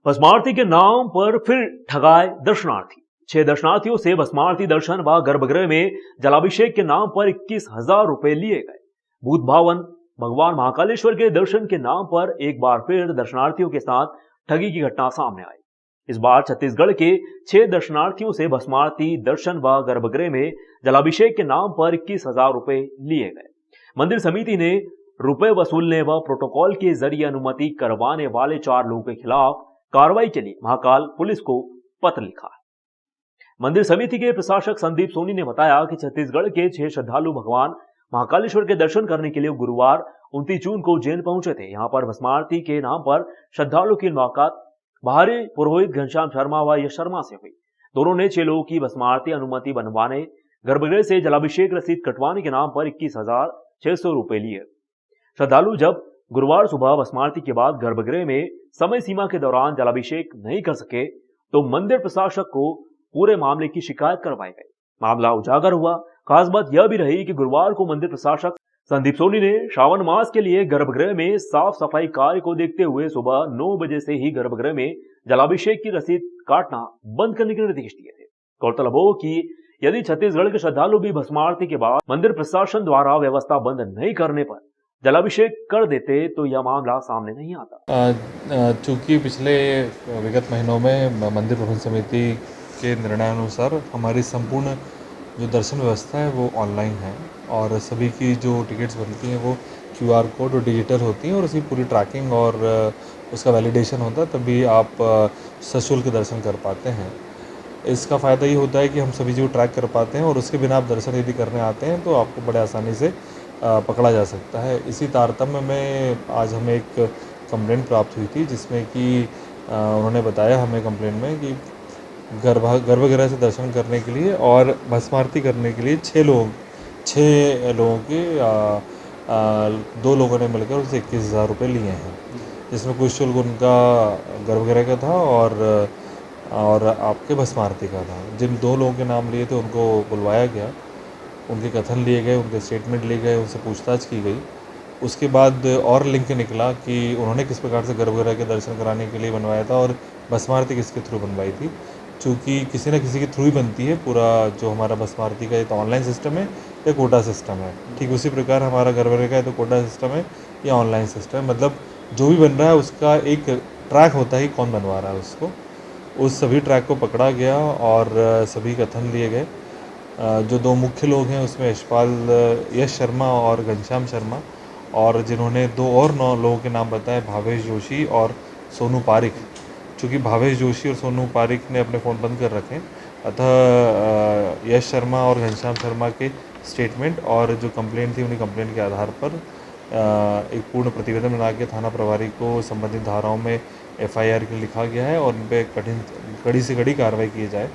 भस्मारती के नाम पर फिर ठगाए दर्शनार्थी। 6 दर्शनार्थियों से भस्मारती दर्शन व गर्भगृह में जलाभिषेक के नाम पर 21,000 रुपए लिए गए। भूत भावन भगवान महाकालेश्वर के दर्शन के नाम पर एक बार फिर दर्शनार्थियों के साथ ठगी की घटना सामने आई। इस बार छत्तीसगढ़ के 6 दर्शनार्थियों से भस्मारती दर्शन व गर्भगृह में जलाभिषेक के नाम पर 21,000 रुपए लिए गए। मंदिर समिति ने रुपए वसूलने व प्रोटोकॉल के जरिए अनुमति करवाने वाले 4 लोगों के खिलाफ कार्रवाई के लिए महाकाल पुलिस को पत्र लिखा है। मंदिर समिति के प्रशासक संदीप सोनी ने बताया कि छत्तीसगढ़ के 6 श्रद्धालु भगवान महाकालेश्वर के दर्शन करने के लिए गुरुवार 29 जून को उज्जैन पहुंचे थे। यहां पर भस्मारती के नाम पर श्रद्धालु की मुलाकात बाहरी पुरोहित घनश्याम शर्मा व यश शर्मा से हुई। दोनों ने 6 लोगों की भस्मारती अनुमति बनवाने, गर्भगृह से जलाभिषेक रसीद कटवाने के नाम पर 21,600 रुपए लिए। श्रद्धालु जब गुरुवार सुबह भस्मारती के बाद गर्भगृह में समय सीमा के दौरान जलाभिषेक नहीं कर सके तो मंदिर प्रशासक को पूरे मामले की शिकायत करवाई गई। मामला उजागर हुआ। खास बात यह भी रही कि गुरुवार को मंदिर प्रशासक संदीप सोनी ने श्रावण मास के लिए गर्भगृह में साफ सफाई कार्य को देखते हुए सुबह 9 बजे से ही गर्भगृह में जलाभिषेक की रसीद काटना बंद करने के निर्देश दिए थे। गौरतलब हो कि यदि छत्तीसगढ़ के श्रद्धालु भी भस्मारती के बाद मंदिर प्रशासन द्वारा व्यवस्था बंद नहीं करने पर जलाभिषेक कर देते तो यह मामला सामने नहीं आता। चूंकि पिछले विगत महीनों में मंदिर प्रबंध समिति के निर्णयानुसार हमारी संपूर्ण जो दर्शन व्यवस्था है वो ऑनलाइन है और सभी की जो टिकट्स बनती हैं वो QR कोड और डिजिटल होती हैं और उसकी पूरी ट्रैकिंग और उसका वैलिडेशन होता है, तभी आप सशुल्क दर्शन कर पाते हैं। इसका फ़ायदा ये होता है कि हम सभी चीज़ ट्रैक कर पाते हैं और उसके बिना आप दर्शन यदि करने आते हैं तो आपको बड़े आसानी से पकड़ा जा सकता है। इसी तारतम्य में आज हमें एक कंप्लेंट प्राप्त हुई थी जिसमें कि उन्होंने बताया हमें कंप्लेंट में कि गर्भगृह से दर्शन करने के लिए और भस्मारती करने के लिए 6 लोगों के 2 लोगों ने मिलकर उससे 21,000 रुपये लिए हैं, जिसमें कुछ शुल्क उनका गर्भगृह का था और आपके भस्मारती का था। जिन 2 लोगों के नाम लिए थे उनको बुलवाया गया, उनके कथन लिए गए, उनके स्टेटमेंट लिए गए, उनसे पूछताछ की गई। उसके बाद और लिंक निकला कि उन्होंने किस प्रकार से गर्भगृह के दर्शन कराने के लिए बनवाया था और भस्मारती किसके थ्रू बनवाई थी। चूँकि किसी न किसी के थ्रू ही बनती है पूरा जो हमारा भस्मारती का, या तो ऑनलाइन सिस्टम है या कोटा सिस्टम है। ठीक उसी प्रकार हमारा गर्भगृह का या तो कोटा सिस्टम है या ऑनलाइन सिस्टम है। मतलब जो भी बन रहा है उसका एक ट्रैक होता है, कौन बनवा रहा है उसको। उस सभी ट्रैक को पकड़ा गया और सभी कथन लिए गए। जो 2 मुख्य लोग हैं उसमें यश शर्मा और घनश्याम शर्मा, और जिन्होंने 2 और 9 लोगों के नाम बताए, भावेश जोशी और सोनू पारिक। चूँकि भावेश जोशी और सोनू पारिक ने अपने फ़ोन बंद कर रखे हैं, अतः यश शर्मा और घनश्याम शर्मा के स्टेटमेंट और जो कंप्लेंट थी उन्हीं कंप्लेंट के आधार पर एक पूर्ण प्रतिवेदन बना के थाना प्रभारी को संबंधित धाराओं में FIR के लिखा गया है और उन पर कड़ी से कड़ी कार्रवाई की जाए।